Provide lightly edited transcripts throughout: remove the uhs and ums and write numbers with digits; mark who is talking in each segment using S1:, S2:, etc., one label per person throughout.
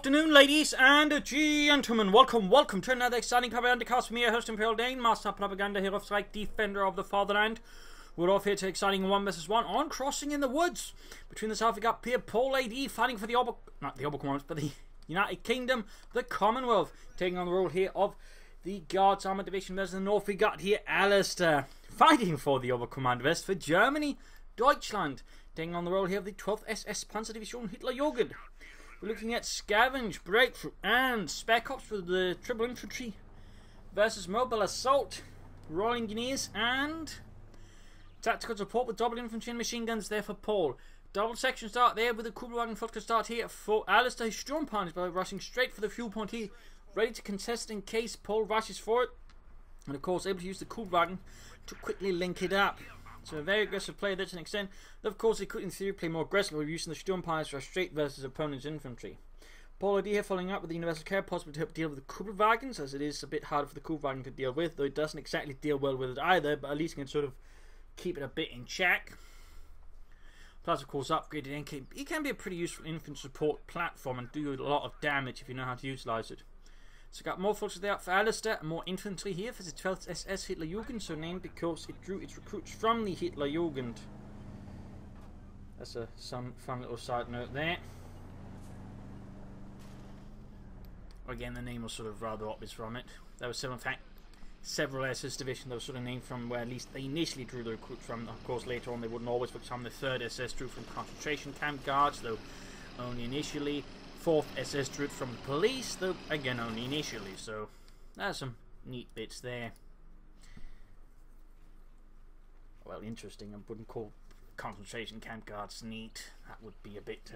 S1: afternoon, ladies and gentlemen. Welcome to another exciting Propagandacast from me, your host, Paul.A.D, Master of Propaganda, Hero of Strike, Defender of the Fatherland. We're off here to exciting 1 vs 1 on Crossing in the Woods. Between the south, we got Paul.A.D fighting for the not the Commanders, but the United Kingdom, the Commonwealth, taking on the role here of the Guards Armour Division versus the north. We got here Alastor fighting for the Oberkommand West for Germany, Deutschland, taking on the role here of the 12th SS Panzer Division Hitlerjugend. We're looking at Scavenge, Breakthrough, and Spec Ops for the Triple Infantry versus Mobile Assault, Royal Engineers, and Tactical Support with Double Infantry and Machine Guns there for Paul. Double section start there with the Kubelwagen Flotilla start here for Alastor. His Sturmpanzers by rushing straight for the fuel point here, ready to contest in case Paul rushes for it. And of course, able to use the Kubelwagen to quickly link it up. So a very aggressive player there to an extent. Though of course he could in theory play more aggressively using the Sturmpanzers for straight versus opponent's infantry. Paul.A.D here following up with the Universal Care, possibly to help deal with the Kubelwagens, as it is a bit harder for the Kubelwagen to deal with, though it doesn't exactly deal well with it either, but at least he can sort of keep it a bit in check. Plus of course upgraded NK, he can be a pretty useful infantry support platform and do a lot of damage if you know how to utilise it. So got more forces there for Alastor and more infantry here for the 12th SS Hitlerjugend, so named because it drew its recruits from the Hitlerjugend. That's some fun little side note there. Again, the name was sort of rather obvious from it. There was in fact several SS divisions that were sort of named from where at least they initially drew the recruits from. Of course later on they wouldn't always, but some of the 3rd SS drew from concentration camp guards, though only initially. 4th SS drew it from the police, though again only initially, so there's some neat bits there. Well, interesting. I wouldn't call concentration camp guards neat. That would be a bit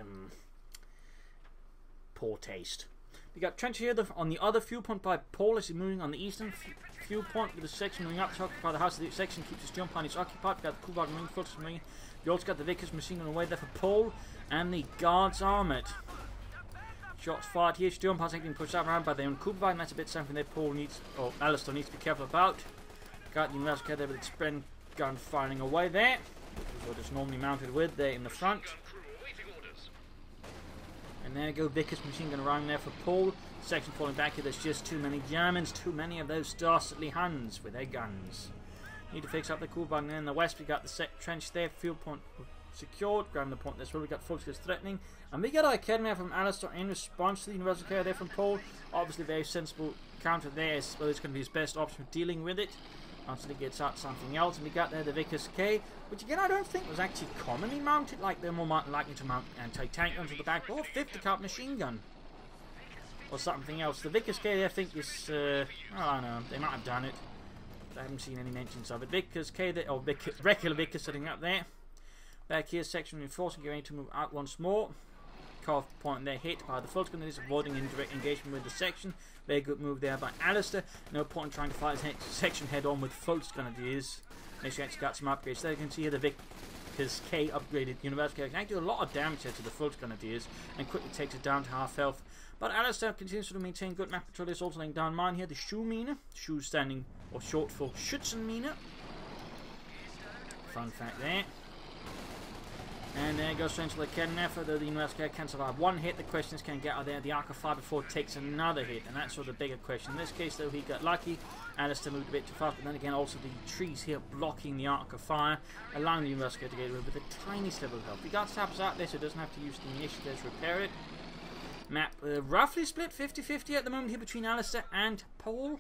S1: poor taste. We got trench here on the other fuel point by Paul as he's moving on the eastern fuel point with the section moving up to occupy the house. The section keeps his jump on, it's occupied. We got the Kubelwagen moving forward. We also got the Vickers machine gun away there for Paul and the Guards Armoured. Shots fired here. Sturmpanzer getting pushed up around by their own Kubelwagen. That's a bit something that Paul needs, or Alastor needs to be careful about. Got the Universal Care there with its Spren gun firing away there, which is what it's normally mounted with there in the front. And there we go, Vickers machine gun around there for Paul. Section falling back here. There's just too many Germans, too many of those dastardly Huns with their guns. Need to fix up the Kubelwagen there in the west. We got the trench there, field point secured, grabbing the point. That's where we got Volkskriegs threatening, and we got our academy from Alastor in response to the Universal Care there from Paul. Obviously very sensible counter there, well it's going to be his best option for dealing with it until he gets out something else. And we got there the Vickers K, which again I don't think was actually commonly mounted, like they're more likely to mount anti-tank guns at the back, or 50 cal machine gun or something else. The Vickers K I think is well, I don't know, they might have done it, I haven't seen any mentions of it. Vickers K there, or regular Vickers sitting up there. Back here, section reinforcing, getting to move out once more. Cut-off point there hit by the Volksgrenadiers, avoiding indirect engagement with the section. Very good move there by Alastor. No point in trying to fight his section head on with Volksgrenadiers. Make sure he got some upgrades. There you can see here the Vickers K upgraded Universal K can actually do a lot of damage here to the Volksgrenadiers and quickly takes it down to half health. But Alastor continues to maintain good map control. Is also laying down mine here, the Schuhmine. Schuh standing or short for Schützenmine. Fun fact there. And there goes straight to the cannon effort, though the Universal Care can survive one hit. The question is, can he get out there the arc of fire before it takes another hit? And that's sort of the bigger question. In this case, though, he got lucky. Alastor moved a bit too fast, but then again, also the trees here blocking the arc of fire, allowing the Universal Care to get away with a tiny level of health. He got sappers out there, so he doesn't have to use the initiative to repair it. Map roughly split 50-50 at the moment here between Alastor and Paul.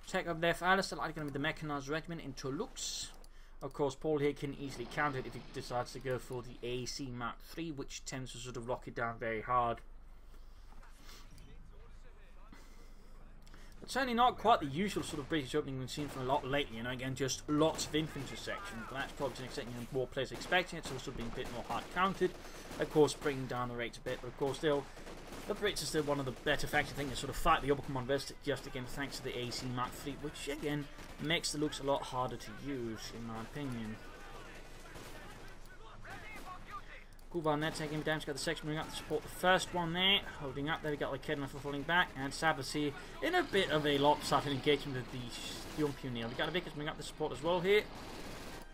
S1: Check up there for Alastor, like going to be the Mechanized regiment into Luchs. Of course, Paul here can easily counter it if he decides to go for the AC Mark III, which tends to sort of lock it down very hard. But certainly not quite the usual sort of British opening we've seen from a lot lately. You know, again, just lots of infantry sections. But that's probably to an extent more players expecting it. It's also being a bit more hard counted. Of course, bringing down the rates a bit. But of course, still, the Brits are still one of the better factions. I think they sort of fight the Oberkommand West just again thanks to the AC Mark III, which again makes the looks a lot harder to use, in my opinion. Kubelwagen there taking damage, got the section moving up to support the first one there, holding up there. We got the Kedna for falling back, and Sabas here in a bit of a lopsided engagement with the Sturmpioneer. We got the Vickers moving up the support as well here.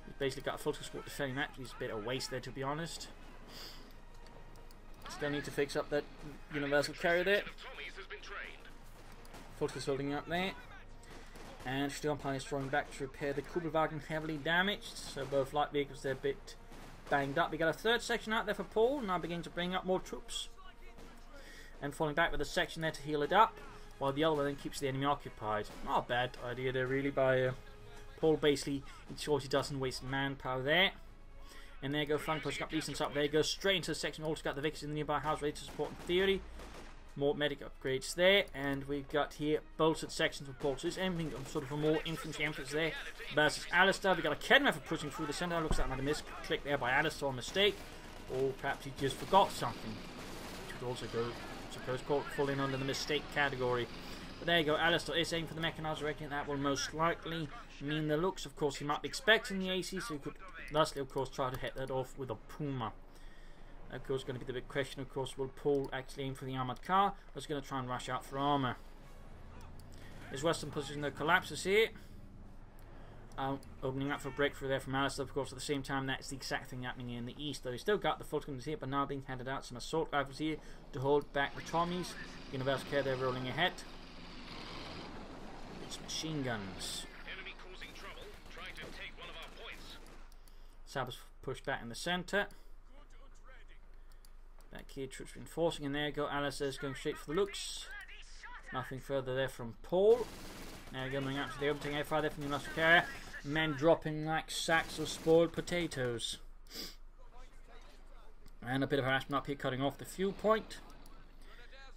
S1: He's basically got a full support defending that. He's a bit of waste there, to be honest. Still need to fix up that universal carrier there. Volkswagen's holding up there. And Sturmpanzer is drawing back to repair the Kubelwagen, heavily damaged. So both light vehicles, they're a bit banged up. We got a third section out there for Paul, now beginning to bring up more troops. And falling back with a section there to heal it up, while the other one then keeps the enemy occupied. Not a bad idea there really by Paul. Basically ensures he doesn't waste manpower there. And there you go, flank pushing up distance up. There you go, straight into the section. Also got the Vickers in the nearby house ready to support in theory. More medic upgrades there, and we've got here bolted sections of Paul. So it's aiming sort of a more infantry emphasis there versus Alastor. We've got a Kenmeth pushing through the centre. Looks like another misclick there by Alastor, mistake, or perhaps he just forgot something. Which would also go, I suppose, fall in under the mistake category. But there you go, Alastor is aiming for the Mechanized. I reckon that will most likely mean the Luchs. Of course, he might be expecting the AC, so he could thusly, of course, try to head that off with a Puma. Of course, going to be the big question. Of course, will Paul actually aim for the armoured car, or is he going to try and rush out for armour? His western position though collapses here, opening up for a breakthrough there from Alastor. Of course, at the same time, that's the exact thing happening in the east. Though he's still got the Volkswagens here, but now being handed out some assault rifles here to hold back the Tommies. Universal Care, they're rolling ahead. It's machine guns.
S2: Enemy causing trouble, trying to take one of our points.
S1: Sabres pushed back in the centre. Back here, troops reinforcing, and there you go, Alastor is going straight for the Luchs. Nothing further there from Paul. Now going up to the opening air fire there from the industrial carrier. Men dropping like sacks of spoiled potatoes. And a bit of harassment up here, cutting off the fuel point.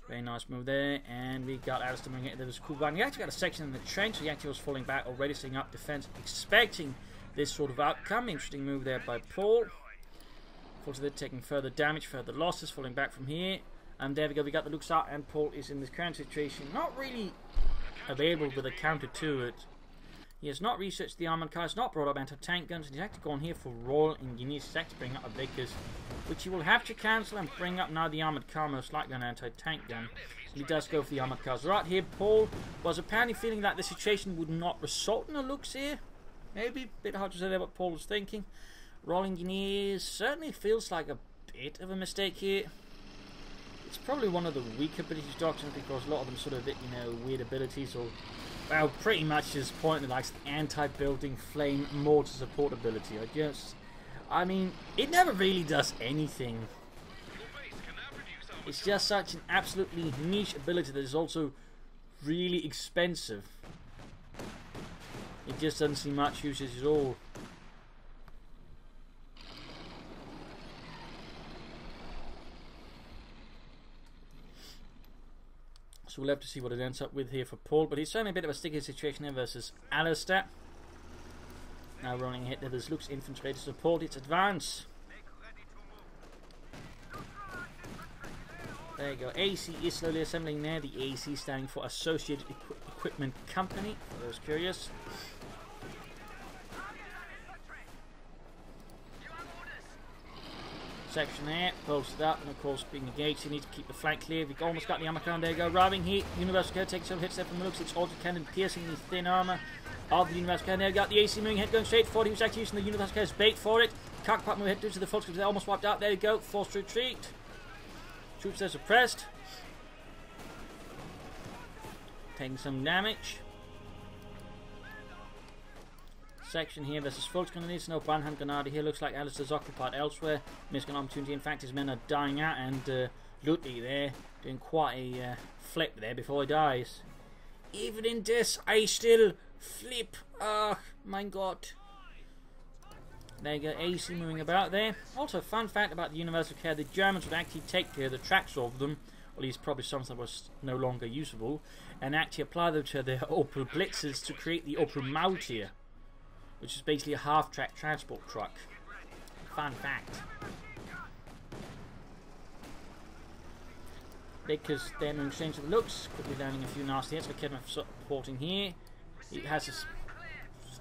S1: Very nice move there, and we got Alastor moving it. There was a cool gun. He actually got a section in the trench, so he actually was falling back already, setting up defense, expecting this sort of outcome. Interesting move there by Paul. They're taking further damage, further losses, falling back from here. And there we go, we got the Luchs out, and Paul is in this current situation not really available with a counter to it. He has not researched the armoured cars, not brought up anti-tank guns, and he's actually gone here for Royal Engineers. He's actually bring up a Vickers, which he will have to cancel and bring up now the armoured car, most likely an anti-tank gun. He does go for the armoured cars. Right here, Paul was apparently feeling that the situation would not result in a Luchs here. Maybe a bit hard to say there what Paul was thinking. Royal Engineers certainly feels like a bit of a mistake here. It's probably one of the weaker British doctrines because a lot of them sort of, weird abilities, or, well, pretty much just pointing like anti-building flame mortar support ability. I mean, it never really does anything. It's just such an absolutely niche ability that is also really expensive. It just doesn't see much usage at all. So we'll have to see what it ends up with here for Paul, but he's certainly a bit of a sticky situation there versus Alastor. Now running ahead there, there's Luchs Infantry to support its advance. There you go, AC is slowly assembling there, the AC standing for Associated Equipment Company, for those curious. Section there, posted up, and of course being engaged, you need to keep the flank clear. We've almost got the armour car, there you go, arriving here. Universal Care takes some hits there from the Luchs, it's auto-cannon piercing the thin armour of the Universal Care. There you got the AC moving ahead, going straight forward. He was actually using the Universal Care as bait for it. Cockpot moving ahead to the Volkswagen, they're almost wiped out. There you go, forced retreat. Troops are suppressed. Taking some damage. Section here versus Volkswagen. There's no Brandhand Grenade here. Looks like Alastor's occupied elsewhere. Missed an opportunity. In fact, his men are dying out, and Ludwig there doing quite a flip there before he dies. Even in this, I still flip. Oh my god. There you go, AC moving about there. Also, fun fact about the Universal Care: the Germans would actually take the tracks of them, or at least probably some that was no longer usable, and actually apply them to their Opel Blitzers to create the Opel Mautier, which is basically a half-track transport truck. Fun fact. Because then in exchange for the Luchs, quickly landing a few nasty hits. We're supporting here. It has a...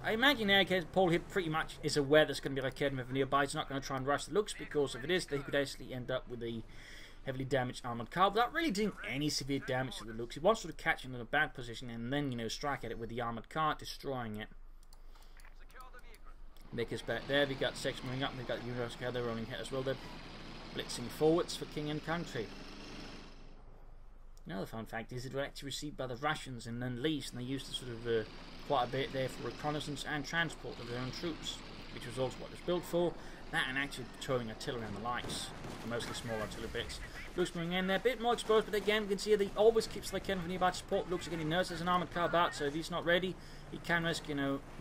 S1: I imagine there, Paul here pretty much is aware there's going to be like Kedmov nearby. He's not going to try and rush the Luchs, because if it is, they could actually end up with a heavily damaged armoured car without really doing any severe damage to the Luchs. He wants to catch him in a bad position and then, strike at it with the armoured car, destroying it. Make us back there. We got section moving up, and we got the Universal Care, they're running hit as well there. blitzing forwards for king and country. Another fun fact is it was actually received by the Russians and then leased, and they used it sort of quite a bit there for reconnaissance and transport of their own troops, which was also what it was built for. That and actually patrolling artillery and the likes, mostly small artillery bits. Luchs moving in there, a bit more exposed, but again, we can see that he always keeps the cannon for nearby support. Luchs again, he knows there's an armoured car about, so if he's not ready, he can risk,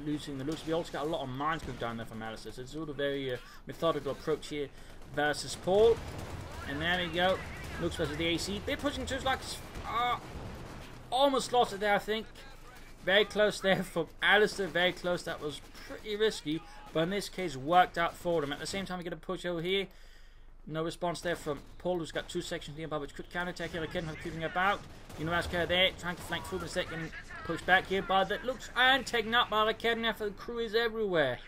S1: losing the Luchs. We also got a lot of mines moved down there from Alastor, so it's sort of a very methodical approach here versus Paul. And there we go, Luchs versus the AC. They're pushing to like almost lost it there, I think. Very close there from Alastor, very close. That was pretty risky, but in this case worked out for them. At the same time, we get a push over here. No response there from Paul, who's got two sections nearby which could counter-attack here. Again, keeping about. Raskar there, trying to flank through, but instead getting pushed back here by the Luchs and taken up by the Kednev. The crew is everywhere.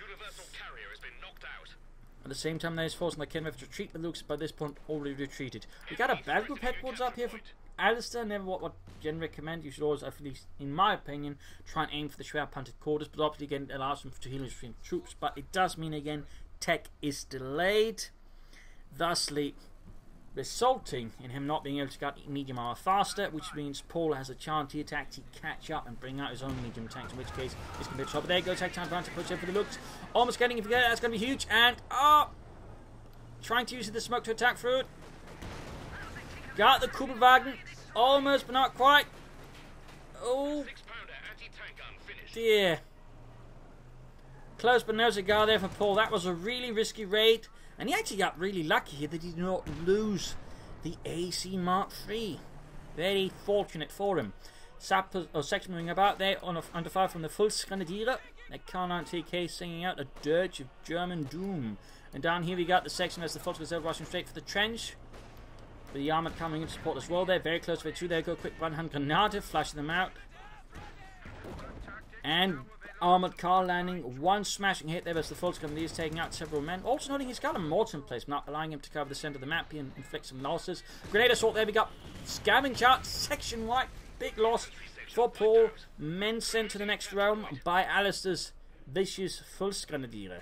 S1: At the same time, there's forcing the Kednev to retreat. The Luchs, by this point, already retreated. We got a battle group headquarters up here for Alastor. Never what Jen recommend. You should always, at least in my opinion, try and aim for the Shroud punted quarters, but obviously again it allows them to heal between troops. But it does mean again tech is delayed, thusly resulting in him not being able to get medium armor faster, which means Paul has a chance here to actually catch up and bring out his own medium tanks, in which case it's going to be a trouble. There goes time to push in for the Luchs. Almost getting, if you get it, that's going to be huge. And trying to use the smoke to attack through it. Got the Kugelwagen, almost but not quite. Oh dear. Close but no cigar there for Paul. That was a really risky raid, and he actually got really lucky here that he did not lose the AC Mark III. Very fortunate for him. Section moving about there under fire from the Volksgrenadiere. A K9TK singing out a dirge of German doom. And down here we got the section as the Volksgrenadiere rushing straight for the trench. With the armoured coming in to support as well there. Very close to it too. There go quick one-hand grenade, flashing them out. And armoured car landing. One smashing hit there as the Volksgrenadier is taking out several men. Also noting he's got a mortar in place, not allowing him to cover the centre of the map and inflict some losses. Grenade assault there. We got scavenge out, section white. Big loss for Paul. Men sent to the next realm by Alastor's vicious Volksgrenadier.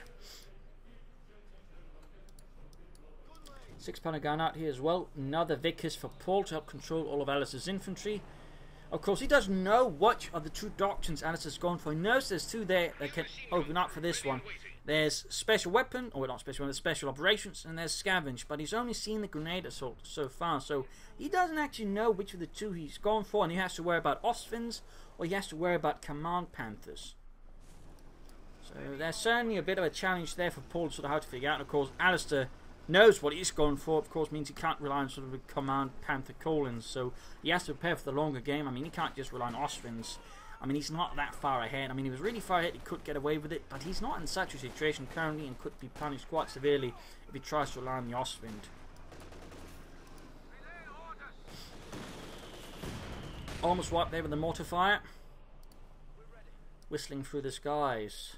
S1: 6-pounder gun out here as well. Another Vickers for Paul to help control all of Alastor's infantry. Of course, he doesn't know which of the two doctrines Alastor's gone for. He knows there's two there that can open up for this one. There's special weapon, or not special weapon, there's special operations, and there's scavenge. But he's only seen the grenade assault so far, so he doesn't actually know which of the two he's gone for, and he has to worry about Ostwinds, or he has to worry about Command Panthers. So there's certainly a bit of a challenge there for Paul to sort of how to figure out. And of course, Alastor knows what he's going for, of course, means he can't rely on sort of a Command Panther call-ins, so he has to prepare for the longer game. I mean, he can't just rely on Ostwinds. I mean, he's not that far ahead. I mean, he was really far ahead, he could get away with it, but he's not in such a situation currently and could be punished quite severely if he tries to rely on the Ostwind. Almost right there with the mortar fire. Whistling through the skies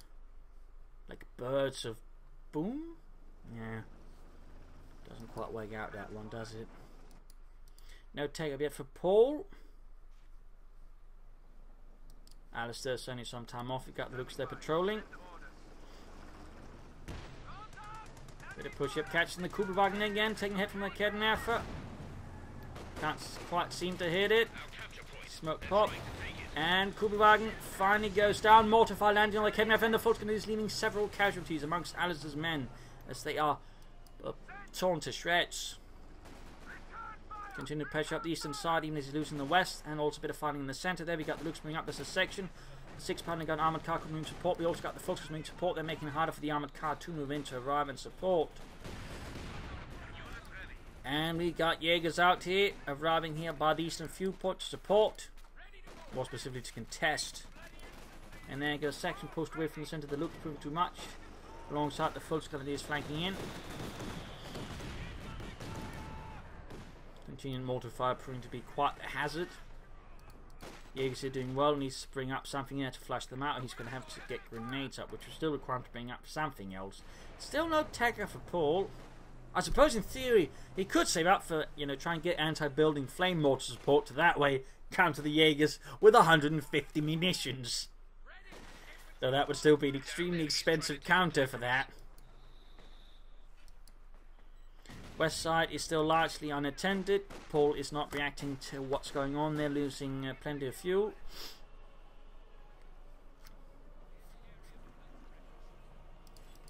S1: like birds of boom? Yeah. Doesn't quite work out that one, does it? No take-up yet for Paul. Alastor certainly some time off. We've got the Luchs there patrolling. Bit of push up, catching the Kugelwagen again, taking a hit from the Kednefer. Can't quite seem to hit it. Smoke pop. And Kugelwagen finally goes down. Mortar fire landing on the Kednefer, and the Volksgrenadier is leaving several casualties amongst Alastor's men as they are torn to shreds. Continued pressure up the eastern side even as he's losing the west, and also a bit of fighting in the centre there. We got the Luchs moving up. There's a section. 6-pounder gun armoured car coming in support. We also got the Volksgrenadier moving support. They're making it harder for the armoured car to move in to arrive and support. And we got Jaegers out here, arriving here by the eastern viewport to support, more specifically to contest. And there goes section pushed away from the centre of the Luchs, proving too much. Alongside the Volksgrenadiers flanking in. Continuing mortar fire proving to be quite a hazard. Jaegers are doing well, needs to bring up something there to flush them out. He's going to have to get grenades up, which will still require him to bring up something else. Still no taker for Paul. I suppose in theory he could save up for, try and get anti-building flame mortar support to that way counter the Jaegers with 150 munitions. Though that would still be an extremely expensive counter for that. West side is still largely unattended. Paul is not reacting to what's going on. They're losing plenty of fuel.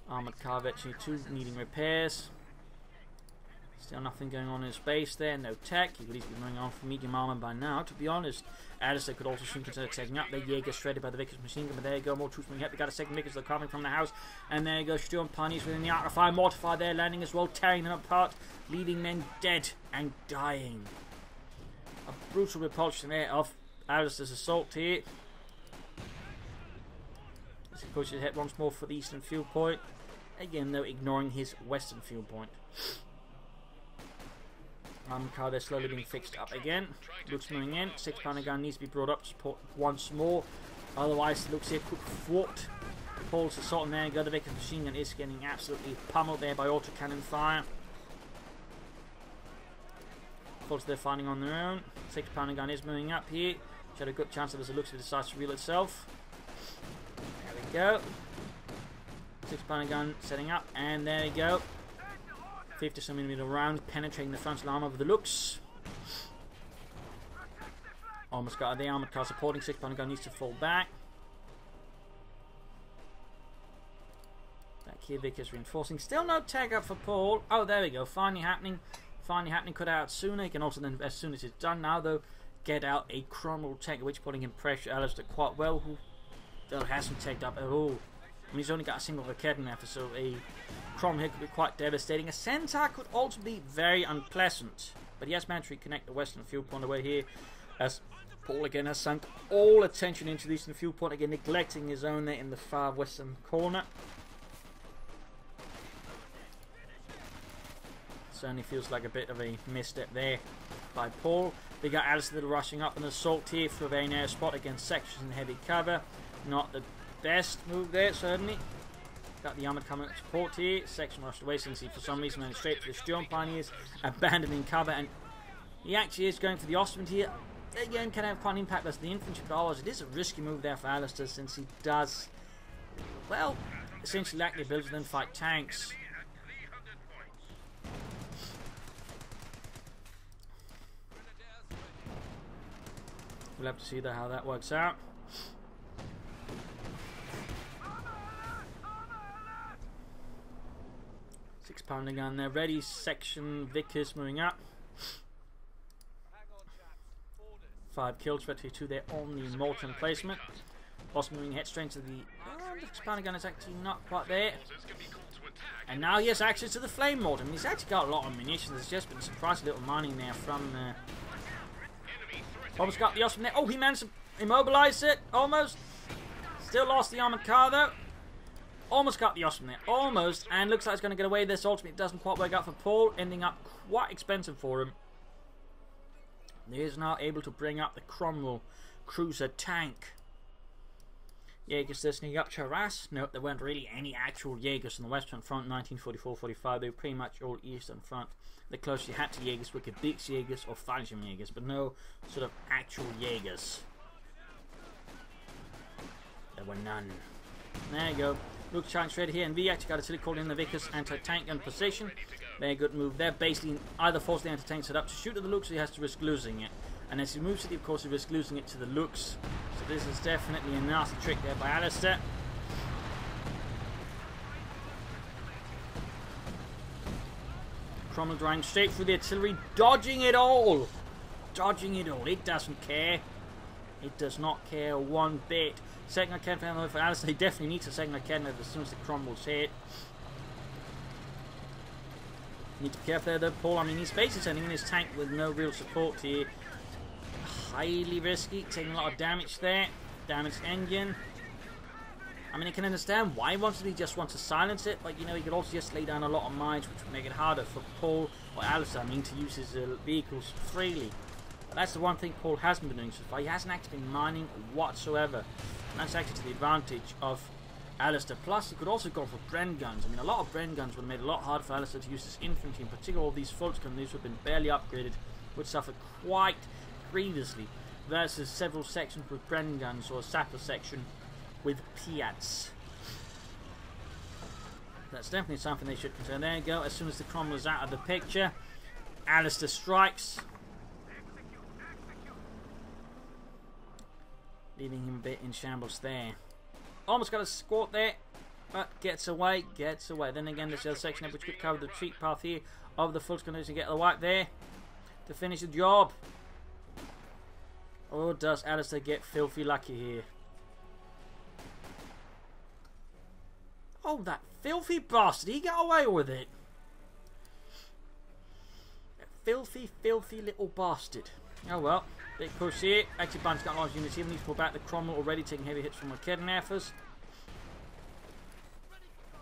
S1: Armoured car veteran 2 needing repairs. Still nothing going on in his base there. No tech. He could easily be moving on for medium armour by now, to be honest. Alastor could also soon consider taking up. The Jaeger shredded by the Vickers machine gun. But there you go. More troops moving up. They got a second Vickers. They're coming from the house. And there you go. Sturm Pioneers within the arc of fire. Mortifier there landing as well. Tearing them apart. Leaving men dead and dying. A brutal repulsion there of Alastor's assault here. As he pushes ahead once more for the eastern field point. Again, though, ignoring his western field point. Car, they're slowly being fixed up again. Luchs moving in. 6-pounder gun needs to be brought up to support once more. Otherwise, it looks here could thwart Paul's assault. And there you go. The Vickers machine gun is getting absolutely pummeled there by autocannon fire. Of they're fighting on their own. 6-pounder gun is moving up here. Which had a good chance that as it looks, it decides to reel itself. There we go. 6-pounder gun setting up, and there you go. 50mm round penetrating the frontal armour of the Luchs. Almost got the armoured car supporting. 6-pounder gun needs to fall back. Back here, Vickers reinforcing. Still no tag up for Paul. Oh, there we go. Finally happening. Finally happening. Cut out sooner. He can also then, as soon as it's done now, though, get out a Cromwell tag, which putting in pressure Alastor quite well, who hasn't tagged up at all. I mean, he's only got a single Raketen left, so a Cromwell could be quite devastating. A Centaur could also be very unpleasant. But he has managed to reconnect the western field point away here, as Paul again has sunk all attention into the eastern field point, again neglecting his own there in the far western corner. Certainly feels like a bit of a misstep there by Paul. We got Alastor rushing up an assault here for a very narrow spot against sections and heavy cover. Not the best move there, certainly. Got the armoured coming at support here. Section rushed away since he for some reason went straight for the Sturm Pioneers, abandoning cover, and he actually is going for the Ostwind here. Again, can have quite an impact as the infantry, but it is a risky move there for Alastor, since he does, well, essentially lack the ability to then fight tanks. We'll have to see though how that works out. Pounder gun there, ready. Section Vickers moving up. 5 kills, ready 2 there on the mortar emplacement. Boss moving ahead straight to the. The pounder gun is actually not quite there. And now he has access to the flame mortar. I mean, he's actually got a lot of munitions. There's just been surprising little mining there from. Almost got the Ostwind there. Oh, he managed to immobilize it. Almost. Still lost the armored car though. Almost got the Ostwind there, almost, and looks like it's going to get away. This ultimate doesn't quite work out for Paul, ending up quite expensive for him. He is now able to bring up the Cromwell cruiser tank. Jaegers there sneaking up to harass. Nope, there weren't really any actual Jaegers on the Western Front 1944-45. They were pretty much all Eastern Front. The closest you had to Jaegers were Gebirgs Jaegers or Fallschirm Jaegers, but no sort of actual Jaegers. There were none. There you go. Luchs trying straight here, and we actually got a silly call in the Vickers anti-tank gun position. Very good move there. Basically, either force the anti-tank set up to shoot at the Luchs, or he has to risk losing it. And as he moves it, of course, he risks losing it to the Luchs. So this is definitely a nasty trick there by Alastor. Cromwell driving straight through the artillery, dodging it all. Dodging it all. It doesn't care. It does not care one bit. Second cannon for Alastor. He definitely needs a second cannon as soon as the Cromwell's hit. Need to be careful there though, Paul. I mean, he's basically sending in his tank with no real support here. Highly risky, taking a lot of damage there. Damaged engine. I mean, I can understand why he wants to. He just wants to silence it, but you know, he could also just lay down a lot of mines, which would make it harder for Paul or Alastor, I mean, to use his vehicles freely. But that's the one thing Paul hasn't been doing so far. He hasn't actually been mining whatsoever. And that's actually to the advantage of Alastor. Plus, he could also go for Bren guns. I mean, a lot of Bren guns would have made it a lot harder for Alastor to use his infantry, in particular all these Volksguns, these would have been barely upgraded, would suffer quite grievously, versus several sections with Bren guns or a sapper section with Piats. That's definitely something they should consider. There you go. As soon as the Cromwell's out of the picture, Alastor strikes, leaving him a bit in shambles there. Almost got a squat there, but gets away, gets away. Then again, there's the other section which could cover the retreat path here of the Fulks to get the wipe there to finish the job. Or does Alastor get filthy lucky here? Oh, that filthy bastard. He got away with it. That filthy, filthy little bastard. Oh well. Big push here. Actually, Bun's got large units here. We need to pull back the Cromwell already, taking heavy hits from the kidnappers.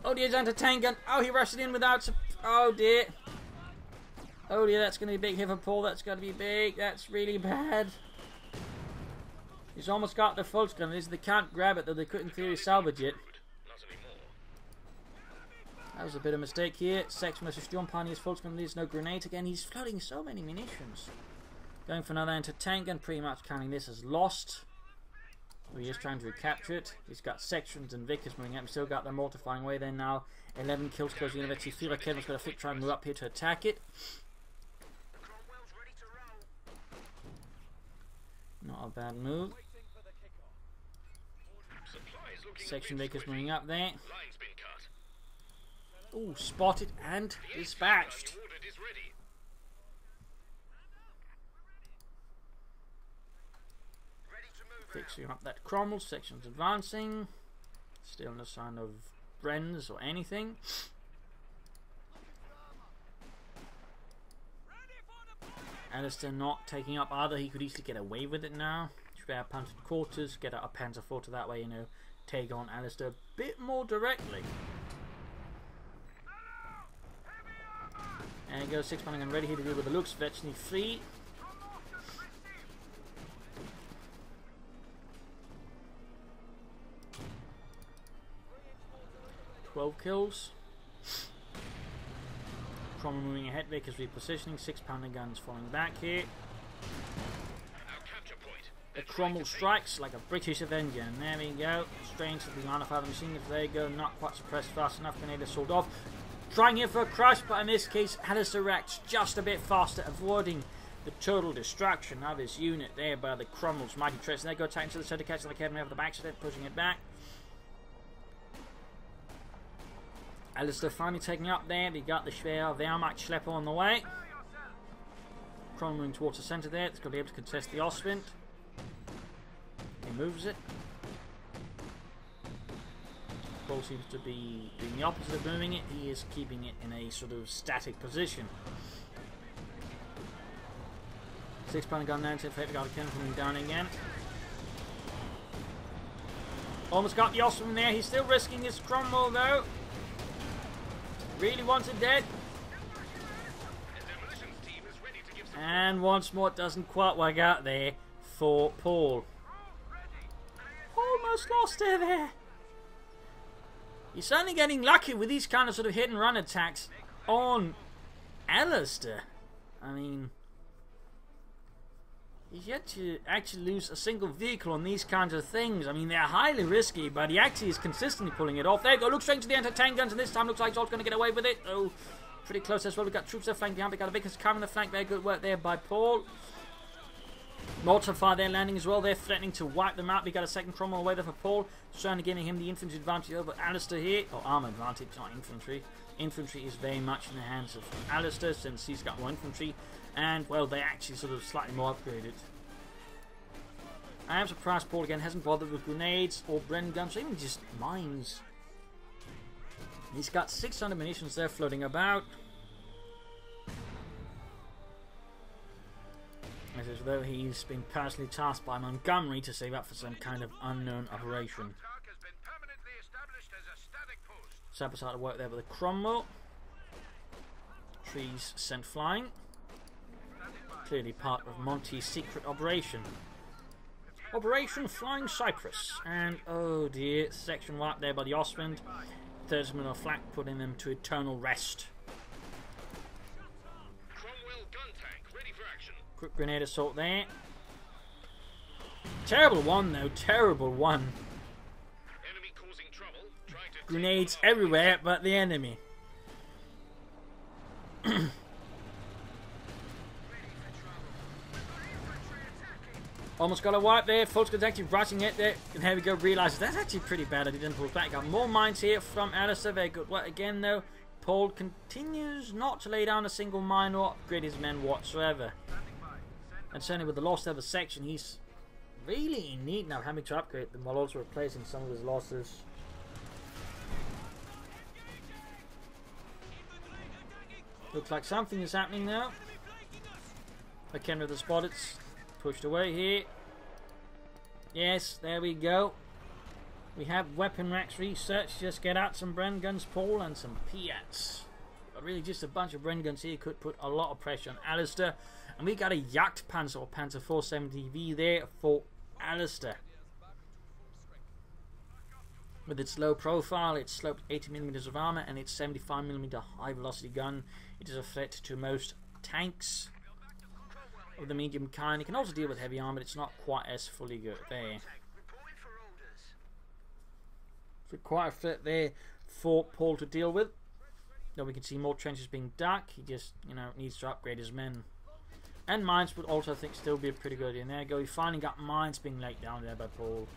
S1: Oh dear, down to tank gun. Oh, he rushed it in without... Oh dear. Oh dear, that's going to be a big hit for Paul. That's going to be big. That's really bad. He's almost got the Fulks gun. They can't grab it, though they couldn't clearly salvage it. That was a bit of a mistake here. Section versus John Pioneer's Fulks gun. There's no grenades again. He's flooding so many munitions. Going for another anti-tank gun, pretty much counting this as lost. He is trying to recapture it. He's got sections and Vickers moving up. He's still got their mortar flying away there now. 11 kills closing in. Actually, Fila Kedman's got to try and move up here to attack it. Not a bad move. Section Vickers moving up there. Ooh, spotted and dispatched. Fixing up that Cromwell. Section's advancing. Still no sign of Bren's or anything. Alastor not taking up either. He could easily get away with it now. Spare punted quarters. Get out a Panzer Forter that way, you know. Take on Alastor a bit more directly. There you go. 6-pounding gun ready here to deal with the Luchs. Virtually free. Kills. Cromwell moving ahead, Vickers repositioning, 6-pounding guns falling back here. The Cromwell strikes like a British Avenger, and there we go. Strange to the line of other machine guns. There you go, not quite suppressed fast enough. Grenade assault off. Trying here for a crush, but in this case, Alastor reacts just a bit faster, avoiding the total destruction of his unit there by the Cromwell's mighty threats. And they go attacking to the center, catching the Academy over the back, so they're pushing it back. Alastor finally taking up there. We got the Schwer Wehrmacht Schlepper on the way. Cromwell moving towards the centre there. It's going to be able to contest the Ostwind. He moves it. Paul seems to be doing the opposite of moving it. He is keeping it in a sort of static position. 6-pounding gun down to the got the coming down again. Almost got the Ostwind there. He's still risking his Cromwell though. Really wants it dead. And once more, it doesn't quite work out there for Paul. Almost lost her there. He's certainly getting lucky with these kind of sort of hit and run attacks on Alastor. I mean, he's yet to actually lose a single vehicle on these kinds of things. I mean, they're highly risky, but he actually is consistently pulling it off. There you go, look straight to the anti-tank guns, and this time looks like he's also going to get away with it. Oh, pretty close as well. We've got troops there flanking behind. We've got a Vickers covering the flank. Very good work there by Paul. Mortar fire there landing as well. They're threatening to wipe them out. We got a second Cromwell away there for Paul. Certainly giving him the infantry advantage over Alastor here. Or armour advantage, not infantry. Infantry is very much in the hands of Alastor since he's got more infantry. And, well, they actually sort of slightly more upgraded. I am surprised Paul again hasn't bothered with grenades or Bren guns or even just mines. He's got 600 munitions there floating about. As though he's been personally tasked by Montgomery to save up for some kind of unknown operation. Sapper started to work there with the Cromwell. Trees sent flying. Clearly part of Monty's secret operation. Operation Flying Cypress. And oh dear, section wiped there by the Ostwind. 30 men of flak putting them to eternal rest.
S2: Cromwell gun tank ready for action.
S1: Quick grenade assault there. Terrible one though, terrible one.
S2: Enemy causing trouble, trying to
S1: grenades everywhere but the enemy. Almost got a wipe there. Fulton's actually rushing it there. And here we go. Realizes that's actually pretty bad. I didn't pull back. Got more mines here from Alastor. Very good work again though. Paul continues not to lay down a single mine or upgrade his men whatsoever. And certainly with the loss of a section, he's really in need now, having to upgrade them while also replacing some of his losses. Looks like something is happening now. Again with the spot, it's pushed away here. Yes, there we go. We have weapon racks research. Just get out some Bren guns, Paul, and some Piats. But really just a bunch of Bren guns here could put a lot of pressure on Alastor. And we got a Jagdpanzer or Panzer 470V there for Alastor. With its low profile, its sloped 80mm of armour and its 75mm high velocity gun, it is a threat to most tanks of the medium kind. It can also deal with heavy armour, but it's not quite as fully good there. So quite a threat there for Paul to deal with. Though we can see more trenches being dug, he just, needs to upgrade his men. And mines would also, I think, still be a pretty good idea. And there you go, we finally got mines being laid down there by Paul.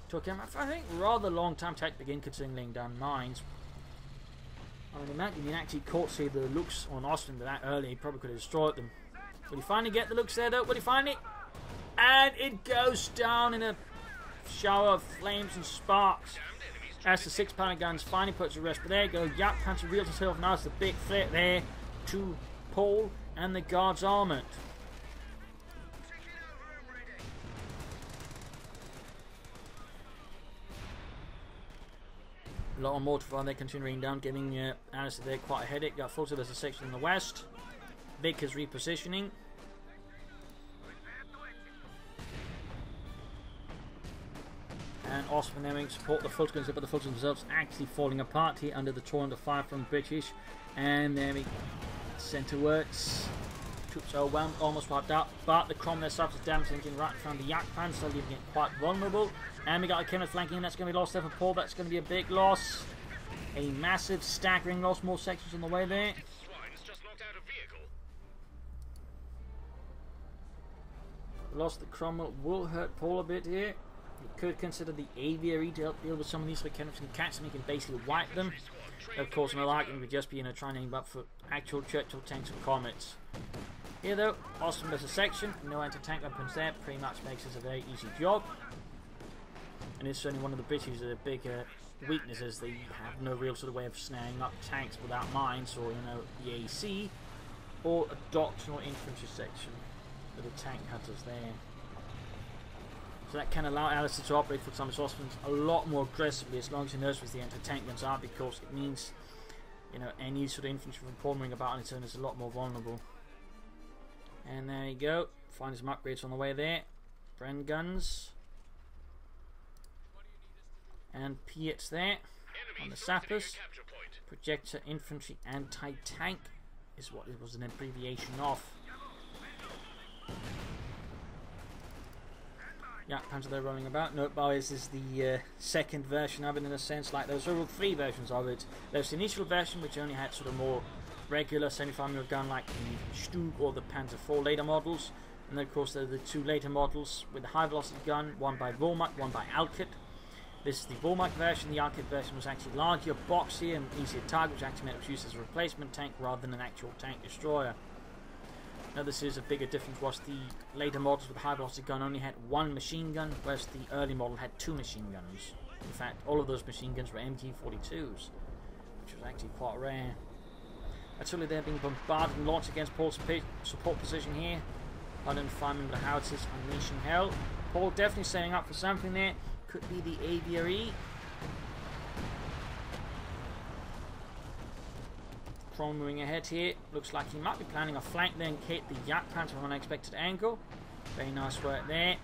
S1: Took him, I think, rather long time to begin considering laying down mines. I would imagine he actually caught, say, the Luchs on Austin that early, he probably could have destroyed them. Will he finally get the Luchs there, though? Will he find it? And it goes down in a shower of flames and sparks. As the 6-pounder guns finally puts to rest. But there you go, Jagdpanzer reels himself now as the big threat there to Paul and the guard's armament. A lot of mortar there continuing down, giving Alastor there quite a headache. Got Fulton, there's a section in the west. Vic is repositioning. And Osman there support the Fultons, but the Fultons themselves actually falling apart here under the torrent of fire from British. And there we centrewards. Troops are overwhelmed, almost wiped out, but the Cromwell suffers damage right in front of the Jagdpanzer, leaving it quite vulnerable. And we got a Kenneth flanking, that's going to be lost there for Paul, that's going to be a big loss. A massive, staggering loss, more sections on the way there. The loss of the Cromwell will hurt Paul a bit here. You could consider the aviary to help deal with some of these, so Kenneth can catch them, he can basically wipe them. Of course, another argument would just be trying to aim up for actual Churchill tanks and comets. Here though, Austin there's a section, no anti-tank weapons there, pretty much makes this a very easy job. And it's certainly one of the British big weaknesses. They have no real sort of way of snaring up tanks without mines or the AC or a doctrinal infantry section with the tank cutters there. So that can allow Alastor to operate for some of his Austrians a lot more aggressively as long as he knows where the anti-tank guns are, because it means any sort of infantry from pouring about on its own is a lot more vulnerable. And there you go, find some upgrades on the way there. Bren guns. And Piats there on the sappers. Projector, infantry, anti-tank is what it was an abbreviation of. Yeah, Panzer they're rolling about. Note by this is the second version of it, in a sense. Like there's all three versions of it. There's the initial version, which only had sort of more regular 75mm gun like the Stug or the Panzer IV later models. And then of course there are the two later models with the high velocity gun, one by Womack, one by Alkit. This is the Womack version. The Alkit version was actually larger, boxier, and easier to target, which actually meant it was used as a replacement tank rather than an actual tank destroyer. Now this is a bigger difference, was the later models with the high velocity gun only had one machine gun, whereas the early model had two machine guns. In fact, all of those machine guns were MG42s, which was actually quite rare. Artillery there being bombarded and launched against Paul's support position here. 105mm howitzers unleashing hell. Paul definitely setting up for something there. Could be the aviary. Moving ahead here, looks like he might be planning a flank then hit the Jagdpanzer from an unexpected angle. Very nice work there.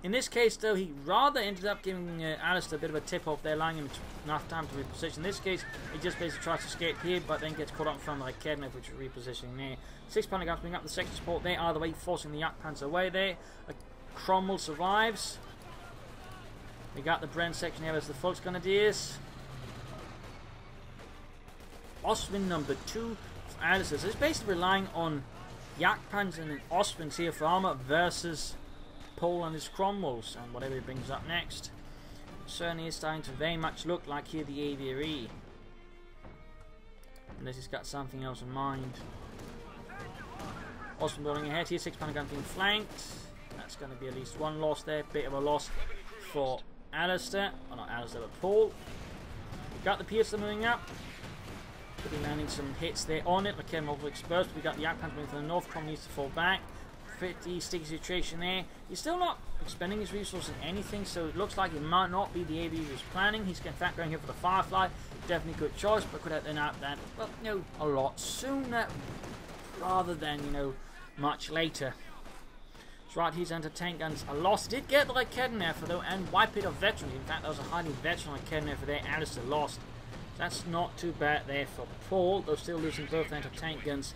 S1: In this case though, he rather ended up giving Alastor a bit of a tip off there, allowing him enough time to reposition. In this case, he just basically tries to escape here, but then gets caught up in front of the Kednev, which is repositioning there. 6-pounder guns bring up the second support there, either way forcing the Jagdpanzer away there. Cromwell survives. We got the Bren section here as the Volksgrenadiers. Ostwind number 2 for Alastor. So it's basically relying on Jagdpanzer and Ostwinds here for armour versus Paul and his Cromwells and whatever he brings up next. It certainly is starting to very much look like here the aviary. Unless he's got something else in mind. Ostwind building ahead here, 6-pounder gun being flanked. That's going to be at least one loss there. Bit of a loss for Alastor. Well, not Alastor, but Paul. We've got the Piercer moving up. Could be landing some hits there on it. McKenna over exposed. We've got the Jagdpanzer moving to the north. Cromwell needs to fall back. Pretty sticky situation there. He's still not expending his resources in anything, so it looks like it might not be the AV he was planning. He's in fact going here for the Firefly. Definitely good choice, but could have been out that, well, a lot sooner rather than, much later. That's right, his anti-tank guns are lost. Did get the Mechanized though, and wipe it of veterans. In fact, that was a highly veteran Mechanized there. Alastor lost. That's not too bad there for Paul, though still losing both anti-tank guns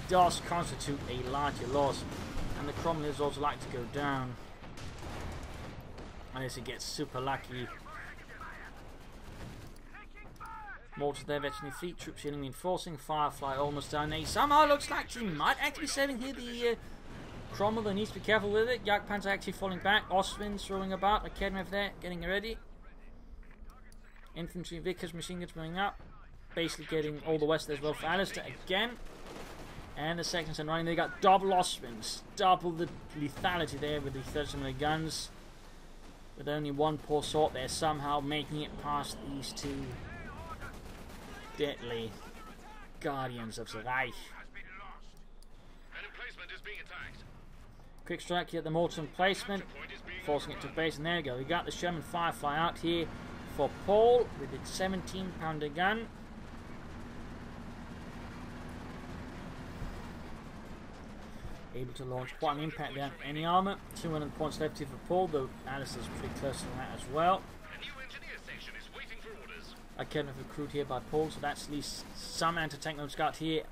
S1: does constitute a larger loss. And the Cromwells also like to go down. Unless he gets super lucky. Mortars there, veteran fleet troops healing reinforcing. Firefly almost down there. Somehow looks like he might actually be saving here the Cromwell, though needs to be careful with it. Jagdpanzer actually falling back. Ostwinds rolling about. Academy there, getting ready. Infantry, Vickers, machine guns moving up. Basically getting all the west as well for Alastor again. And the second and running, they got double Ostwinds. Double the lethality there with the 30mm guns. With only one poor sort there, somehow making it past these two deadly guardians of the Reich. Quick strike here at the mortar emplacement, forcing it to base, and there we go. We got the German Firefly out here for Paul with its 17-pounder gun. Able to launch quite an impact down any armour. 200 points left here for Paul, though Alastor's pretty close to that as well. I can't have recruit here by Paul, so that's at least some anti-tank notes got here.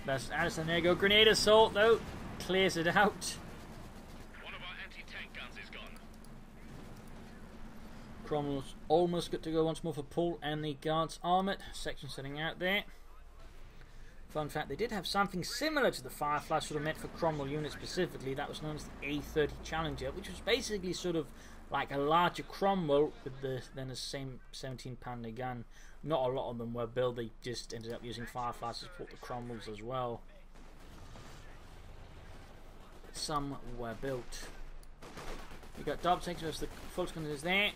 S1: Versus Alastor. There you go. Grenade assault, though. Clears it out.
S2: One of our anti-tank guns is gone.
S1: Cromwell's almost good to go once more for Paul and the guards armoured. Section setting out there. Fun fact, they did have something similar to the Firefly sort of meant for Cromwell units specifically. That was known as the A30 Challenger, which was basically sort of like a larger Cromwell with then the same 17-pounder gun. Not a lot of them were built. They just ended up using Fireflies to support the Cromwells as well. But some were built. You got double tanks versus the full gunners there.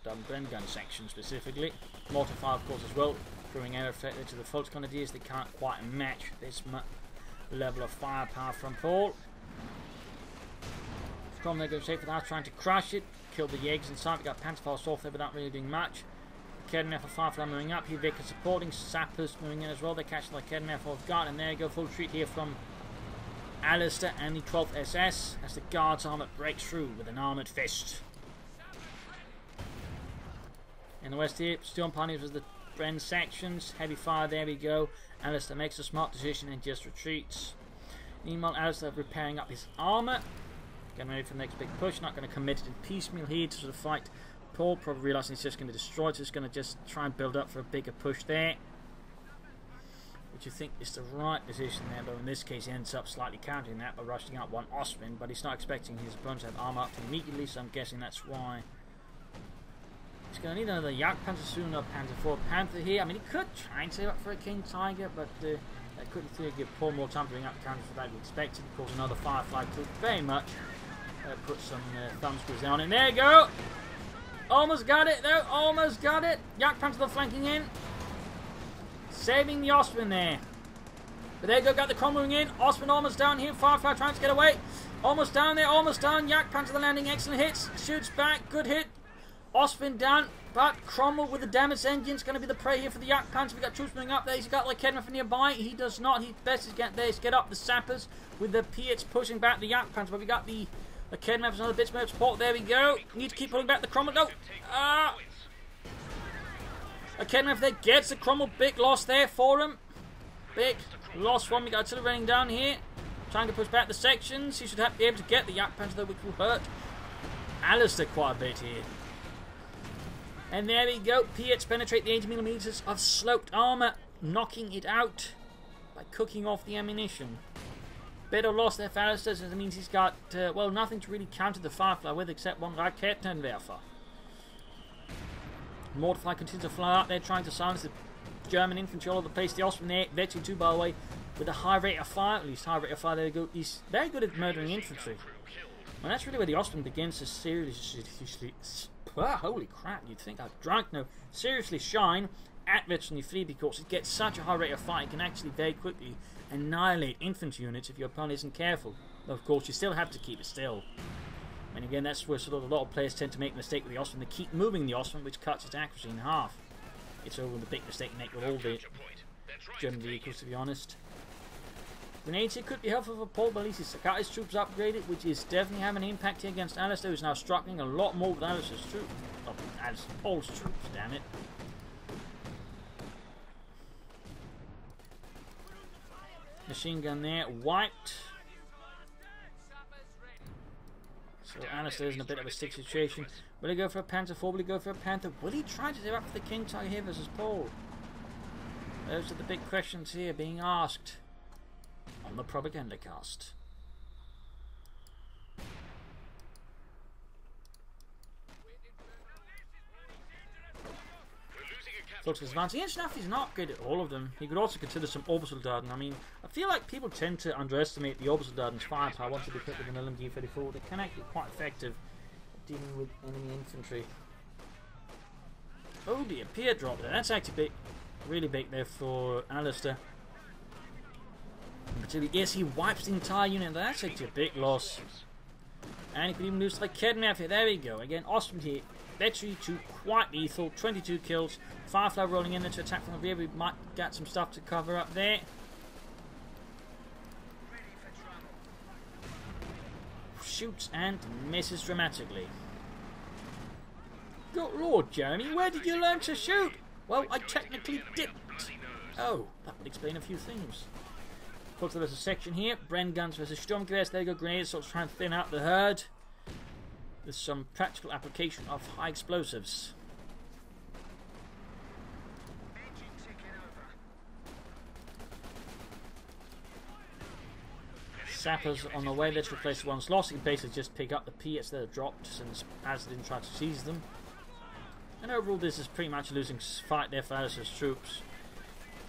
S1: Double Bren gun section specifically. Mortar fire of course as well. Throwing air effect to the Fultz Grenadiers, they can't quite match this level of firepower from Paul. Cromwell goes safe without trying to crush it. Killed the Jaegers inside. We got Panzerfaust off there without really doing much. Kedneff for Firefly moving up. Here Vickers supporting. Sappers moving in as well. They're catching the Kedneff off guard. And there you go, full retreat here from Alastor and the 12th SS as the guards armour breaks through with an armoured fist. In the west here, Storm Pioneers was the Bren sections, heavy fire, there we go. Alastor makes a smart decision and just retreats. Meanwhile, Alastor repairing up his armour. Getting ready for the next big push, not going to commit it in piecemeal here to sort of fight Paul, probably realising it's just going to be destroyed, so he's going to just try and build up for a bigger push there. Which you think is the right decision there, but in this case he ends up slightly countering that by rushing out one Ostwind, but he's not expecting his opponent to have armour up immediately, so I'm guessing that's why. He's going to need another Jagdpanzer soon, or Panzer 4 Panther here. I mean, he could try and save up for a King Tiger, but that could give Paul more time to bring up counters for that we expected. Of course, another Firefly could very much put some thumb screws down. And there you go! Almost got it, though. Almost got it. Jagdpanzer the flanking in. Saving the Ostwind there. But there you go, got the Cromwell in. Ostwind almost down here. Firefly trying to get away. Almost down there, almost down. Jagdpanzer the landing, excellent hits. Shoots back, good hit. Ostwind down, but Cromwell with the damaged engines going to be the prey here for the Jagdpanzer. We've got troops moving up there. He's got like Kedneff nearby. He does not. He best is get there. Is get up the sappers with the Piets pushing back the Jagdpanzer. But we got the Kedneff another bit of support. There we go. Need to keep pulling back the Cromwell. No. Kedneff there gets the Cromwell. Big loss there for him. Big loss one. We got artillery running down here, trying to push back the sections. He should be able to get the Jagdpanzer though, which will hurt Alastor quite a bit here. And there we go, Piets penetrate the 80mm of sloped armour. knocking it out by cooking off the ammunition. Bit of loss there for Alastor, so that means he's got, well, nothing to really counter the Firefly with except one Raketenwerfer. Mortify continues to fly out there, trying to silence the German infantry all over the place. The Austrian there, Vetri too, by the way, with a high rate of fire, at least high rate of fire, there we go. He's very good at murdering infantry. And that's really where the Austrian begins to seriously, holy crap, you'd think I've drunk, no, seriously shine at Veteran 3 because it gets such a high rate of fire, it can actually very quickly annihilate infantry units if your opponent isn't careful. Though of course you still have to keep it still. And again, that's where sort of a lot of players tend to make a mistake with the Austrian. They keep moving the Austrian, which cuts its accuracy in half. It's over the big mistake they make with all the German vehicles, to be honest. Grenades here could be helpful for Paul, but at least his Sakati's troops upgraded, which is definitely having an impact here against Alastor, who's now struggling a lot more with Alastor's troops. Oh, Paul's troops, damn it. Machine gun there, wiped. So Alastor is in a bit of a stick situation. Will he go for a Panther 4? Will he go for a Panther? Will he try to do up for the King Tiger here versus Paul? Those are the big questions here being asked on the Propagandacast. Luchs is advancing. Enough, he's not good at all of them. He could also consider some Obersoldaten. I mean, I feel like people tend to underestimate the Obersoldaten's firepower once they be put with an LMG-34. They can actually be quite effective at dealing with enemy infantry. Oh dear, Pier drop there. That's actually big, really big there for Alastor. Yes, he wipes the entire unit. That's actually a big loss. And he could even lose like Kednaf here. There we go. Again, Austrian here. Vetri 2 quite lethal. 22 kills. Firefly rolling in there to attack from the rear. We might get some stuff to cover up there. Shoots and misses dramatically. Good Lord, Jeremy, where did you learn to shoot? Well, I technically didn't. Oh, that would explain a few things. Looks like there's a section here. Bren guns versus Sturmgewehrs. There you go, grenades, sort of trying to thin out the herd. There's some practical application of high explosives. Sappers on the way. Let's replace the ones lost. You can basically just pick up the P that are dropped since as didn't try to seize them. And overall, this is pretty much a losing fight there for Alastor's troops.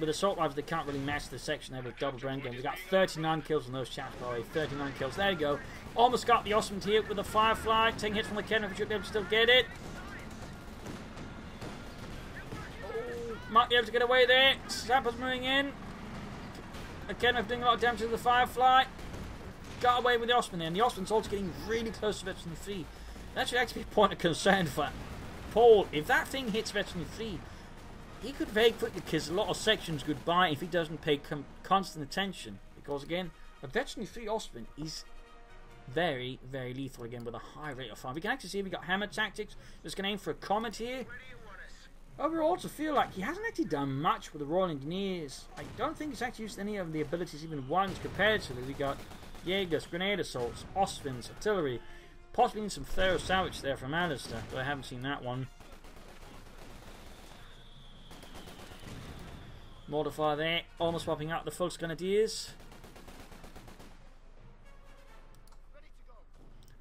S1: With assault rifles, they can't really match the section there with double Bren guns. We got 39 kills on those chaps, by the way. 39 kills. There you go. Almost got the Austrian here with the Firefly. Taking hits from the cannon, but should be able to still get it. Oh, might be able to get away there. Sappers moving in. Again, doing a lot of damage to the Firefly. Got away with the Austrian there. And the Austrian's also getting really close to Veteran 3. That should actually be a point of concern for Paul. If that thing hits Veteran 3, he could very quickly kiss a lot of sections goodbye if he doesn't pay constant attention. Because again, a Veteran 3 Austrian is very, very lethal again with a high rate of fire. We can actually see we got hammer tactics. Just going to aim for a comet here. Overall, to feel like he hasn't actually done much with the Royal Engineers. I don't think he's actually used any of the abilities even once comparatively. We got Jaegers, grenade assaults, Austrians, artillery. Possibly some thorough salvage there from Alastor, but I haven't seen that one. Mortify there, almost swapping out the Volksgrenadiers.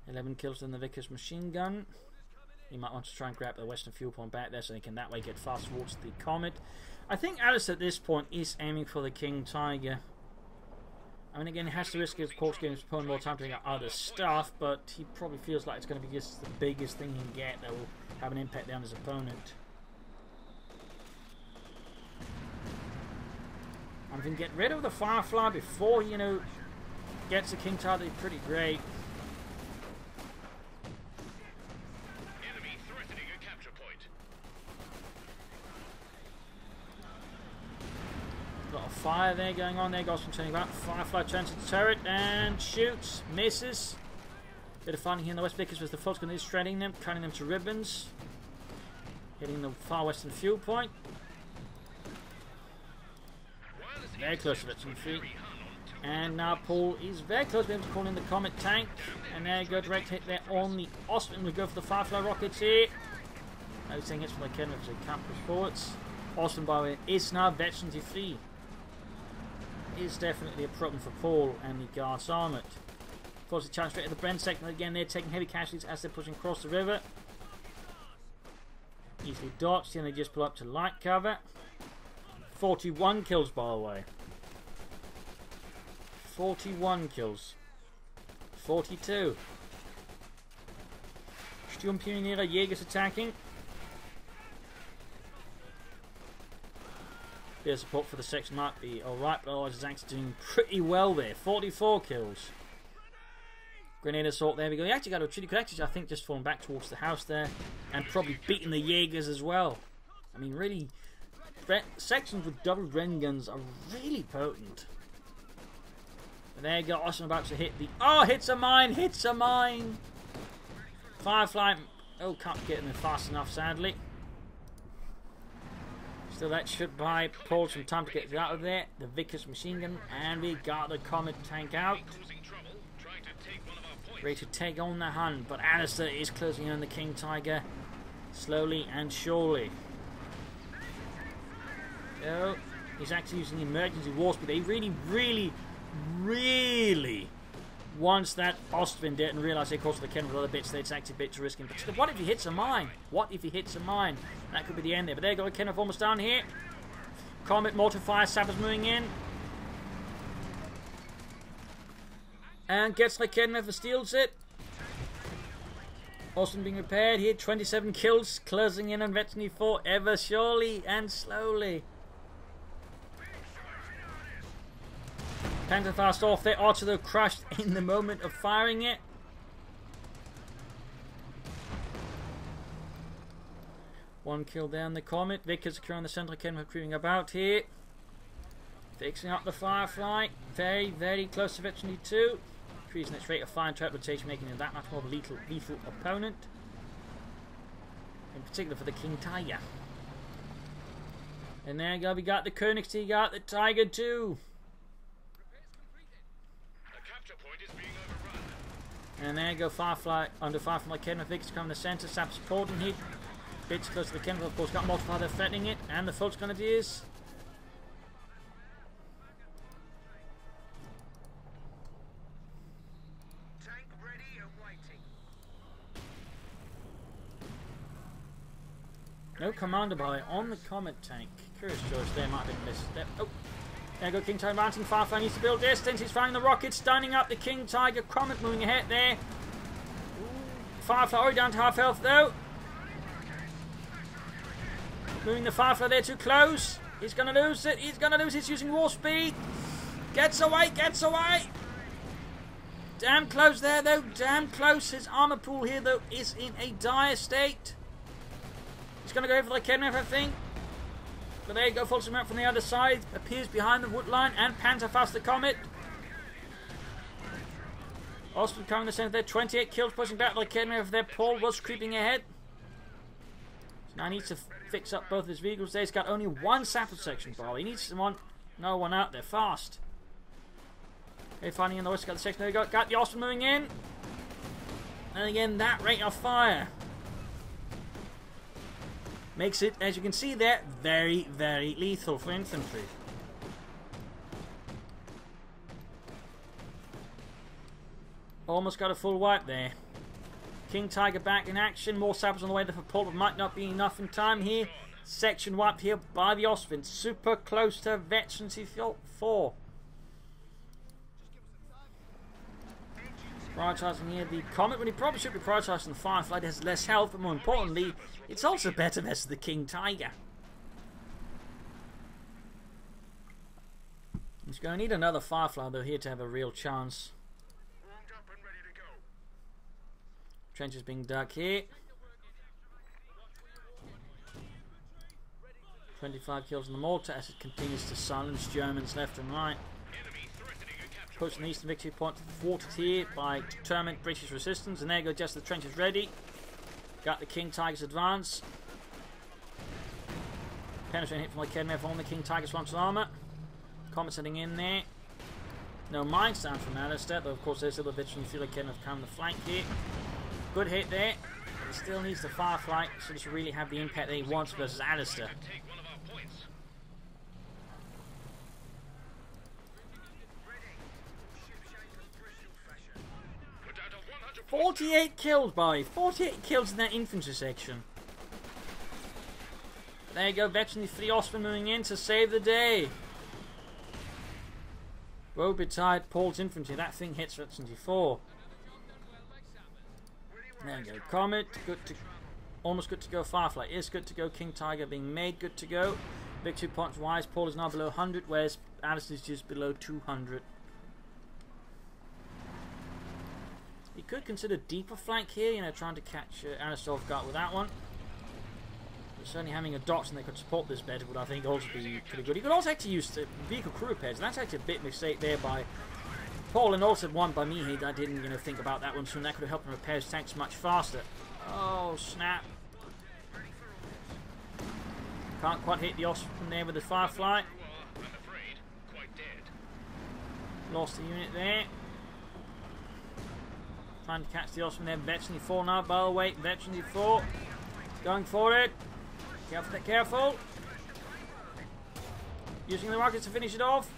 S1: 11 kills in the Vickers machine gun. You might want to try and grab the western fuel point back there so he can that way get fast towards the Comet. I think Alastor at this point is aiming for the King Tiger. I mean, again, he has to risk it, of course, giving his opponent more time to get other stuff, but he probably feels like it's going to be just the biggest thing he can get that will have an impact on his opponent. And if he can get rid of the Firefly before, you know, gets the King Tiger, it'd be pretty great.
S2: Enemy threatening a capture point.
S1: Got a fire there going on there. Goes from turning back. Firefly turns into turret and shoots. Misses. Bit of fighting here in the West Vickers with the Volksgrenadiers shredding them, cutting them to ribbons. Hitting the far western fuel point. Very close to Veteran 3. And now Paul is very close to being able to call in the Comet tank. And there you go, direct hit there on the Austrian. We go for the Firefly rockets here. No saying hits from the cannon because they can't push forwards. Austin, by the way, is now veteran free. Is definitely a problem for Paul and the Guards Armoured. Of course, the challenge straight at the Brent sector. Again, they're taking heavy casualties as they're pushing across the river. Easily dodged, and they just pull up to light cover. 41 kills, by the way. 41 kills. 42. Sturmpioniere Jägers attacking. Bit of support for the section might be alright, but otherwise it's actually doing pretty well there. 44 kills. Grenade assault, there we go. He actually got a retreat. He could actually, I think, just fallen back towards the house there. And probably beating the Jaegers as well. I mean, really, sections with double Bren guns are really potent. And there you go. Austin about to hit the... Oh, hits a mine! Hits a mine! Firefly... Oh, can't get in there fast enough, sadly. So that should buy Paul some time to get out of there. The Vickers machine gun, and we got the Comet tank out. Ready to take on the Hun, but Alastor is closing in on the King Tiger slowly and surely. So he's actually using the emergency war speed. He really wants that Austrian dead and realise they cause the Ken with other bits. It's actually a bit too risky. But what if he hits a mine? What if he hits a mine? That could be the end there. But there you go, Kenneth almost down here. Comet mortar fire, sappers moving in. And gets like Kenneth and steals it. Austin being repaired here. 27 kills, closing in on Veteran 4 ever surely and slowly. Panther fast off there. Archer though crashed in the moment of firing it. One kill down the Comet. Vickers securing the centre. Kenmore creeping about here. Fixing up the Firefly. Very close to Veteran 2. Increasing its rate of fire and trap rotation, making it that much more of a lethal opponent. In particular for the King Tiger. And there you go, we got the Königsee, got the Tiger too. And there you go, Firefly, under Firefly, Kenneth Vickers coming to the centre, Sap supporting here. Bits close to the Kenneth, of course, got multiplier, they're threatening it, and the Fultz Grenadiers. Tank ready and waiting. No commander by on the Comet tank. Curious choice there, might have been missed step. Oh. There you go, King Tiger mounting. Firefly needs to build distance. He's firing the rockets, stunning up the King Tiger. Comet moving ahead there. Firefly already down to half health though. Moving the Firefly there too close. He's going to lose it. He's going to lose it. He's using war speed. Gets away. Gets away. Damn close there though. Damn close. His armour pool here though is in a dire state. He's going to go for the Kenneth, I think. But there you go, follows him out from the other side, appears behind the wood line, and Panther fast the Comet. Austin coming to the centre there, 28 kills, pushing back like Kenneth there. Paul was creeping ahead. So now he needs to fix up both his vehicles there. He's got only one sapper section, bro. He needs someone, no one out there, fast. Okay, finding in the west, got the section, there you go, got the Austin moving in. And again, that rate of fire makes it, as you can see there, very lethal for infantry. Almost got a full wipe there. King Tiger back in action. More sappers on the way there for Paul, but might not be enough in time here. Section wiped here by the Austrians. Super close to Veteran 4. Prioritising here the Comet, when he probably should be prioritising the Firefly. It has less health, but more importantly, it's also better versus the King Tiger. He's going to need another Firefly though here to have a real chance. Trenches being dug here. 25 kills on the mortar as it continues to silence Germans left and right. Pushing the eastern victory point thwarted here by determined British resistance, and there you go, just the trenches ready. Got the King Tiger's advance. Penetrating hit from like Kenneth on the King Tiger's frontal armour. Comet sitting in there. No mines down from Alastor, though of course there's still a veteran feel like Kenneth coming the flank here. Good hit there, but he still needs the Firefly, so this will really have the impact that he wants versus Alastor.
S2: points. We're down to 100 points.
S1: 48 kills, boy. 48 kills in that infantry section. There you go, veteran 3 Osman moving in to save the day. Woe betide Paul's infantry. That thing hits veteran 4. There you go. Comet, good to, almost good to go. Firefly is good to go. King Tiger being made good to go. Victory points wise, Paul is now below 100, whereas Alastor is just below 200. You could consider deeper flank here, you know, trying to catch Alastor off guard with that one. But certainly having a Dotson that could support this better would, I think, also be pretty good. You could also actually use the vehicle crew repairs, and that's actually a bit mistake there by Paul, and also one by me here that I didn't, you know, think about that one soon. That could have helped him repair his tanks much faster. Oh, snap. Can't quite hit the Osprey there with the Firefly.
S2: I'm afraid, quite dead.
S1: Lost the unit there. Trying to catch the Osprey there. Veteran 4 now, by the way. Veteran 4. Going for it. Careful, careful. Using the rockets to finish it off.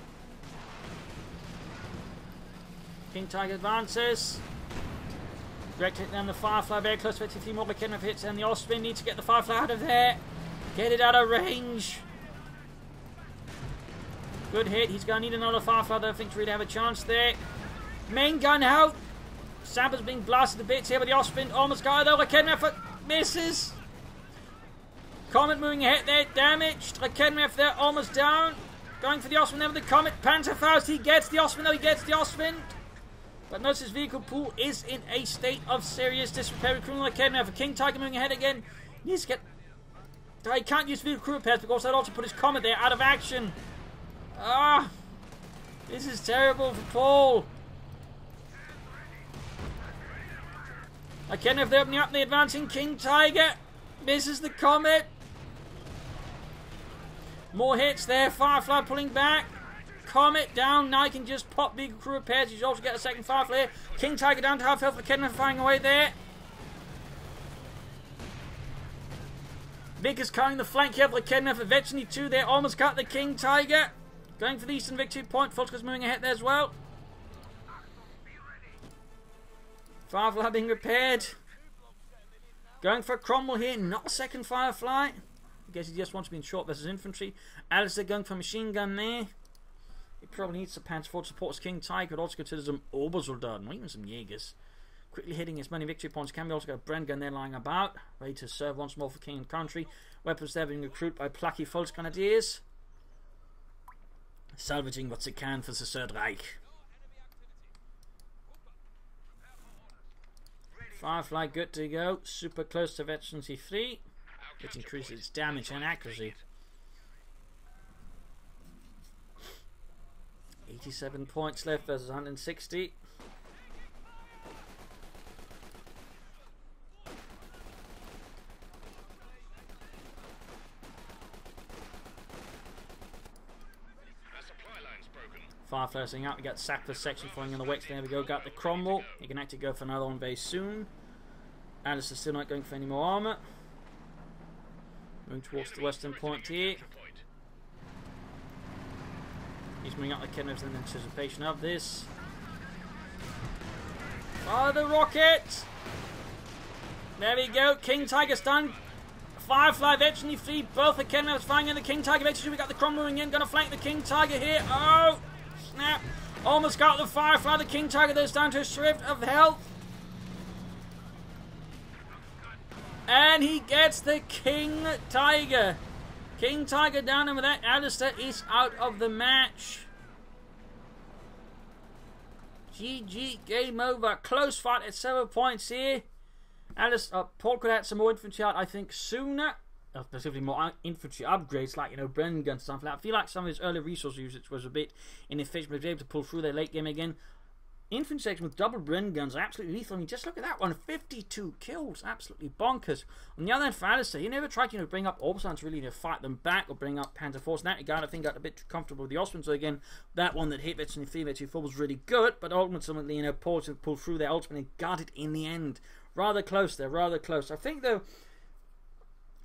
S1: King Tiger advances. Direct hit down the Firefly, very close to 53 more Mechanized hits, and the Osprey needs to get the Firefly out of there. Get it out of range. Good hit. He's going to need another Firefly. I don't think to really have a chance there. Main gun out. Saber's being blasted to bits here by the Osprey. Almost got it over. Mechanized misses. Comet moving ahead there. Damaged. Mechanized there. Almost down. Going for the Osprey there with the Comet. Panzerfaust. He gets the Osprey. He gets the Osprey. But notice his vehicle pool is in a state of serious disrepair. Cromwell for King Tiger moving ahead again. He needs to get. He can't use vehicle crew repairs because that also put his Comet there out of action. Ah, this is terrible for Paul. Again, if they're opening up the advancing King Tiger, misses the Comet. More hits there. Firefly pulling back. Comet down. Now he can just pop vehicle crew repairs. He's also get a second Firefly. King Tiger down to half health. McKenna firing away there. Vic is carrying the flank here for McKenna for Veteran 2 there. Almost got the King Tiger. Going for the Eastern Victory Point. Fultzker's moving ahead there as well. Firefly being repaired. Going for Cromwell here. Not a second Firefly. I guess he just wants to be in short versus infantry. Alastor going for machine gun there. He probably needs some Panzer support as King Tiger. Could also consider some Obersoldaten or even some Jägers. Quickly hitting as many victory points can be. Also got a Bren gun there lying about. Ready to serve once more for King and Country. Weapons there being recruited by plucky Volksgrenadiers. Salvaging what it can for the Third Reich. Firefly good to go. Super close to Veteran 3. Which increases its damage and accuracy. 87 points left versus 160. Firefly setting out. We got sacked for section falling on the Wex. There we go. Got the Cromwell. He can actually go for another one very soon. Alastor still not going for any more armour. Moving towards the western point here. He's moving up the Kenneth in anticipation of this. Oh, the rocket! There we go. King Tiger stunned. Firefly Veteran 3. Both the Kenneths firing in the King Tiger. Veteran 2. We got the Cromwell moving in. Gonna flank the King Tiger here. Oh! Snap! Almost got the Firefly. The King Tiger there's down to a shrift of health. And he gets the King Tiger. King Tiger down, and with that, Alastor is out of the match. GG, game over. Close fight at 7 points here. Paul could have some more infantry out, I think, sooner. Specifically more infantry upgrades, like, you know, Bren guns and stuff like that. I feel like some of his early resource usage was a bit inefficient, but he was able to pull through their late game again. Infantry section with double Bren guns are absolutely lethal. I mean, just look at that one. 52 kills. Absolutely bonkers. On the other hand, for Alastor, he never tried to, you know, bring up Orbison to really, you know, fight them back or bring up Panzer Force. In that regard, I think got a bit too comfortable with the Osprey. So again, that one that hit Veteran 3, Veteran 4 was really good. But ultimately, you know, Paul to pull through their ultimate and got it in the end. Rather close there. Rather close. I think, though,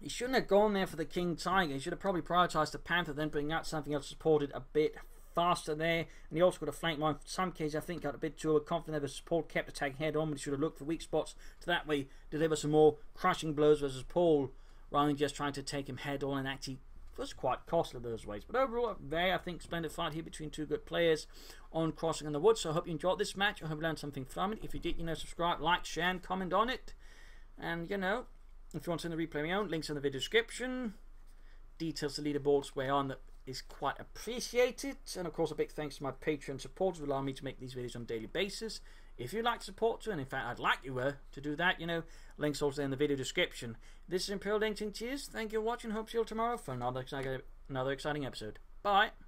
S1: He shouldn't have gone there for the King Tiger. He should have probably prioritised the Panther, then bring out something else supported a bit faster there. And he also got a flank line. In some cases, I think got a bit too overconfident there. The support kept attacking head on, but he should have looked for weak spots to that way deliver some more crushing blows versus Paul, rather than just trying to take him head on, and actually was quite costly those ways. But overall, very, I think, splendid fight here between two good players on Crossing in the Woods. So I hope you enjoyed this match. I hope you learned something from it. If you did, subscribe, like, share, and comment on it. And, if you want to see the replay of my own, links in the video description. Details to leaderboards where on that is quite appreciated. And of course, a big thanks to my Patreon supporters who allow me to make these videos on a daily basis. If you'd like to support too, and in fact I'd like you to do that, links also in the video description. This is Imperial Dane. Cheers. Thank you for watching. Hope to see you all tomorrow for another exciting episode. Bye.